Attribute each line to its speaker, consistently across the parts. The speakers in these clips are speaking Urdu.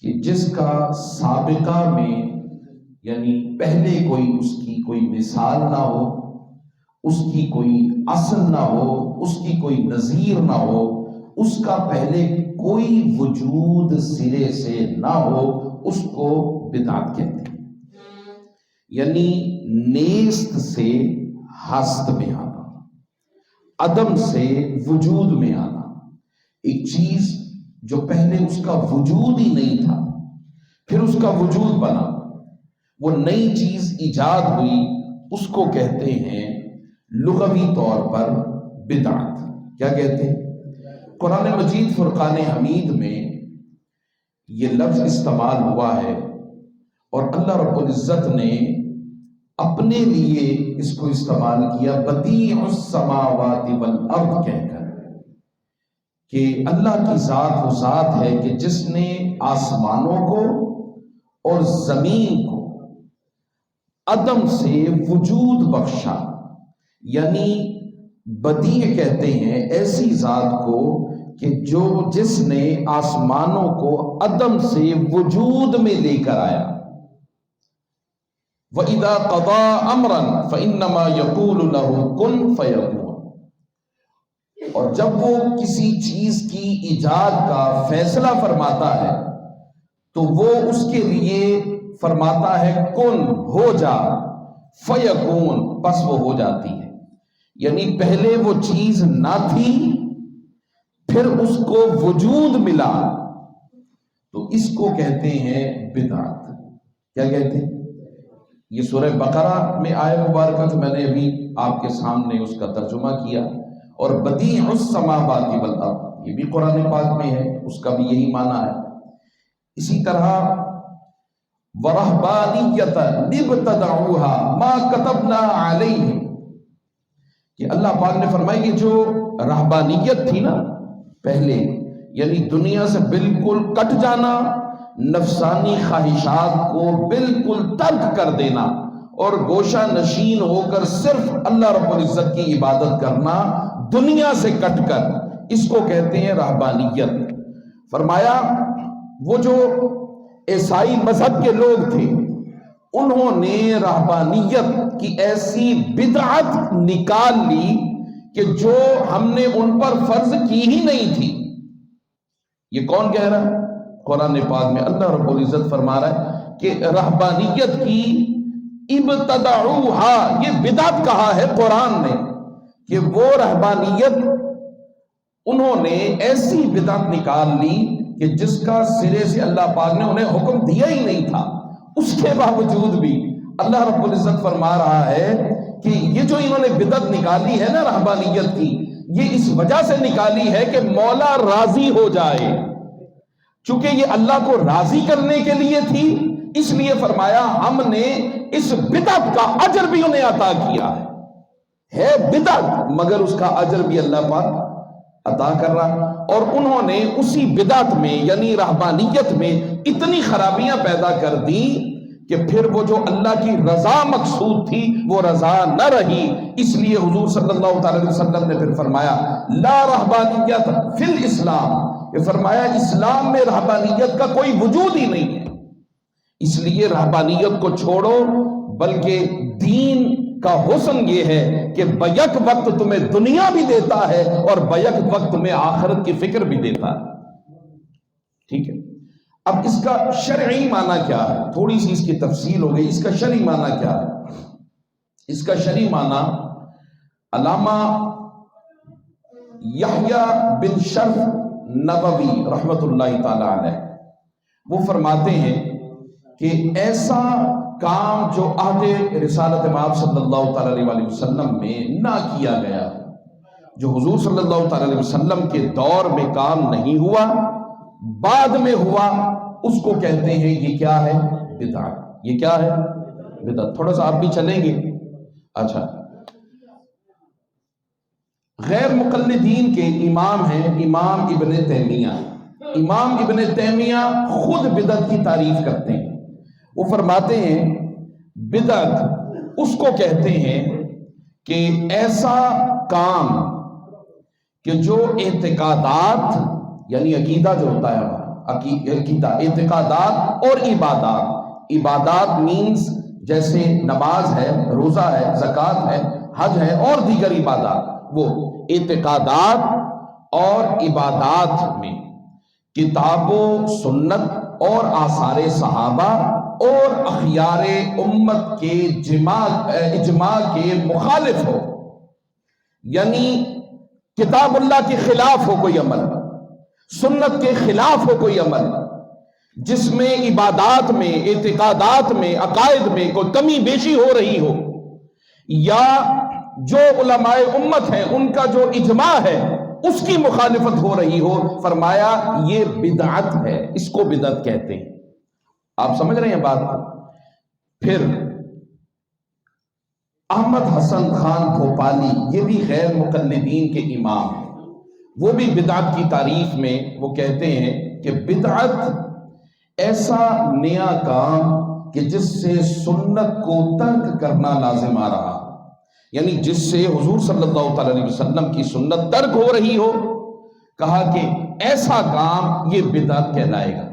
Speaker 1: کہ جس کا سابقہ میں یعنی پہلے کوئی اس کی کوئی مثال نہ ہو، اس کی کوئی اصل نہ ہو، اس کی کوئی نظیر نہ ہو، اس کا پہلے کوئی وجود سرے سے نہ ہو، اس کو بدعت کہتے ہیں۔ یعنی نیست سے ہست میں آنا، عدم سے وجود میں آنا، ایک چیز جو پہلے اس کا وجود ہی نہیں تھا پھر اس کا وجود بنا، وہ نئی چیز ایجاد ہوئی، اس کو کہتے ہیں لغوی طور پر بدعت۔ کیا کہتے ہیں؟ قرآن مجید فرقان حمید میں یہ لفظ استعمال ہوا ہے اور اللہ رب العزت نے اپنے لیے اس کو استعمال کیا بدیع السماوات والارض کہہ کر، کہ اللہ کی ذات وہ ذات ہے کہ جس نے آسمانوں کو اور زمین کو عدم سے وجود بخشا۔ یعنی بدیع کہتے ہیں ایسی ذات کو کہ جس نے آسمانوں کو عدم سے وجود میں لے کر آیا۔ وَإِذَا قَضَى أَمْرًا فَإِنَّمَا يَقُولُ لَهُ كُن فَيَكُونُ، اور جب وہ کسی چیز کی ایجاد کا فیصلہ فرماتا ہے تو وہ اس کے لیے فرماتا ہے کن، ہو جا، فیکون، پس وہ ہو جاتی ہے۔ یعنی پہلے وہ چیز نہ تھی پھر اس کو وجود ملا، تو اس کو کہتے ہیں بدعت۔ کیا کہتے ہیں؟ یہ سورہ بقرہ میں آیت مبارکہ جو میں نے ابھی آپ کے سامنے اس کا ترجمہ کیا، اور بدیع السماوات والارض یہ بھی قرآن پاک میں ہے، اس کا بھی یہی معنی ہے۔ اسی طرح وَرَهْبَانِيَّةً ابْتَدَعُوهَا مَا كَتَبْنَا عَلَيْهِمْ، کہ اللہ پاک نے فرمایا کہ جو رہبانیت تھی نا پہلے، یعنی دنیا سے بالکل کٹ جانا، نفسانی خواہشات کو بالکل ترک کر دینا اور گوشہ نشین ہو کر صرف اللہ رب العزت کی عبادت کرنا دنیا سے کٹ کر، اس کو کہتے ہیں رہبانیت۔ فرمایا وہ جو عیسائی مذہب کے لوگ تھے انہوں نے رہبانیت کی ایسی بدعت نکال لی کہ جو ہم نے ان پر فرض کی ہی نہیں تھی۔ یہ کون کہہ رہا ہے؟ قرآن پاک میں اللہ رب العزت فرما رہا ہے کہ رہبانیت کی ابتدعوہا، یہ بدعت کہا ہے قرآن نے، کہ وہ رہبانیت انہوں نے ایسی بدعت نکال لی کہ جس کا سرے سے اللہ پاک نے انہیں حکم دیا ہی نہیں تھا، اس کے باوجود بھی اللہ رب العزت فرما رہا ہے کہ یہ جو انہوں نے بدعت نکالی ہے نا رہبانیت کی، یہ اس وجہ سے نکالی ہے کہ مولا راضی ہو جائے۔ چونکہ یہ اللہ کو راضی کرنے کے لیے تھی، اس لیے فرمایا ہم نے اس بدعت کا اجر بھی انہیں عطا کیا ہے بدعت، مگر اس کا اجر بھی اللہ پاک عطا کر رہا۔ اور انہوں نے اسی بدعت میں یعنی رہبانیت میں اتنی خرابیاں پیدا کر دی کہ پھر وہ جو اللہ کی رضا مقصود تھی وہ رضا نہ رہی۔ اس لیے حضور صلی اللہ تعالی وسلم نے پھر فرمایا لا رہبانیت فی الاسلام، یہ فرمایا اسلام میں رہبانیت کا کوئی وجود ہی نہیں ہے۔ اس لیے رہبانیت کو چھوڑو، بلکہ دین کا حسن یہ ہے کہ بیک وقت تمہیں دنیا بھی دیتا ہے اور بیک وقت تمہیں آخرت کی فکر بھی دیتا ہے۔ ٹھیک ہے، اب اس کا شرعی معنی کیا ہے؟ تھوڑی سی اس کی تفصیل ہو گئی۔ اس کا شرعی معنی کیا ہے؟ اس کا شرعی معنی علامہ یحییٰ بن شرف نووی رحمت اللہ تعالی علیہ وہ فرماتے ہیں کہ ایسا کام جو عہد رسالت مآب صلی اللہ تعالی علیہ وسلم میں نہ کیا گیا، جو حضور صلی اللہ تعالی علیہ وسلم کے دور میں کام نہیں ہوا، بعد میں ہوا، اس کو کہتے ہیں یہ کیا ہے؟ بدعت۔ یہ کیا ہے؟ بدعت۔ تھوڑا سا آپ بھی چلیں گے۔ اچھا، غیر مقلدین کے امام ہیں امام ابن تیمیہ۔ امام ابن تیمیہ خود بدعت کی تعریف کرتے ہیں، وہ فرماتے ہیں بدعت اس کو کہتے ہیں کہ ایسا کام کہ جو اعتقادات یعنی عقیدہ جو ہوتا ہے اعتقادات اور عبادات. عبادات مینز جیسے نماز ہے، روزہ ہے، زکوٰۃ ہے، حج ہے اور دیگر عبادات. وہ اعتقادات اور عبادات میں کتاب و سنت اور آثار صحابہ اور اخیار امت کے اجماع کے مخالف ہو، یعنی کتاب اللہ کے خلاف ہو کوئی عمل، سنت کے خلاف ہو کوئی عمل، جس میں عبادات میں، اعتقادات میں، عقائد میں کوئی کمی بیشی ہو رہی ہو، یا جو علماء امت ہیں ان کا جو اجماع ہے اس کی مخالفت ہو رہی ہو، فرمایا یہ بدعت ہے، اس کو بدعت کہتے ہیں. آپ سمجھ رہے ہیں بات کو؟ پھر احمد حسن خان بھوپالی، یہ بھی غیر مقلدین کے امام ہیں، وہ بھی بدعت کی تعریف میں وہ کہتے ہیں کہ بدعت ایسا نیا کام کہ جس سے سنت کو ترک کرنا لازم آ رہا، یعنی جس سے حضور صلی اللہ تعالی علیہ وسلم کی سنت ترک ہو رہی ہو. کہا کہ ایسا کام یہ بدعت کہلائے گا.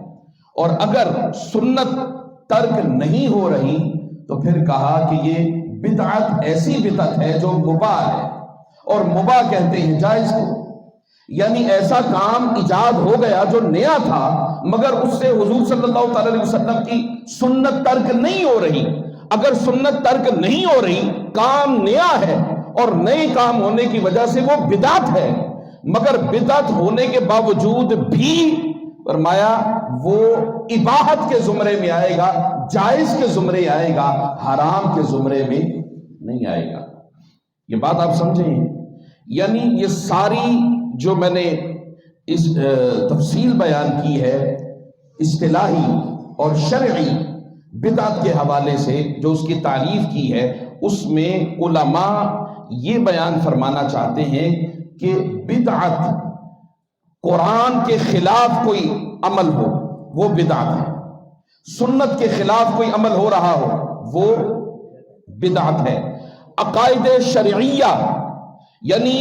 Speaker 1: اور اگر سنت ترک نہیں ہو رہی تو پھر کہا کہ یہ بدعت ایسی بدعت ہے جو مباح ہے، اور مباح کہتے ہیں جائز کو، یعنی ایسا کام ایجاد ہو گیا جو نیا تھا مگر اس سے حضور صلی اللہ تعالی علیہ وسلم کی سنت ترک نہیں ہو رہی. اگر سنت ترک نہیں ہو رہی، کام نیا ہے اور نئے کام ہونے کی وجہ سے وہ بدعت ہے، مگر بدعت ہونے کے باوجود بھی فرمایا وہ اباحت کے زمرے میں آئے گا، جائز کے زمرے آئے گا، حرام کے زمرے میں نہیں آئے گا. یہ بات آپ سمجھیں؟ یعنی یہ ساری جو میں نے اس تفصیل بیان کی ہے اصطلاحی اور شرعی بدعت کے حوالے سے، جو اس کی تعریف کی ہے، اس میں علماء یہ بیان فرمانا چاہتے ہیں کہ بدعت قرآن کے خلاف کوئی عمل ہو وہ بدعت ہے، سنت کے خلاف کوئی عمل ہو رہا ہو وہ بدعت ہے. عقائد شرعیہ یعنی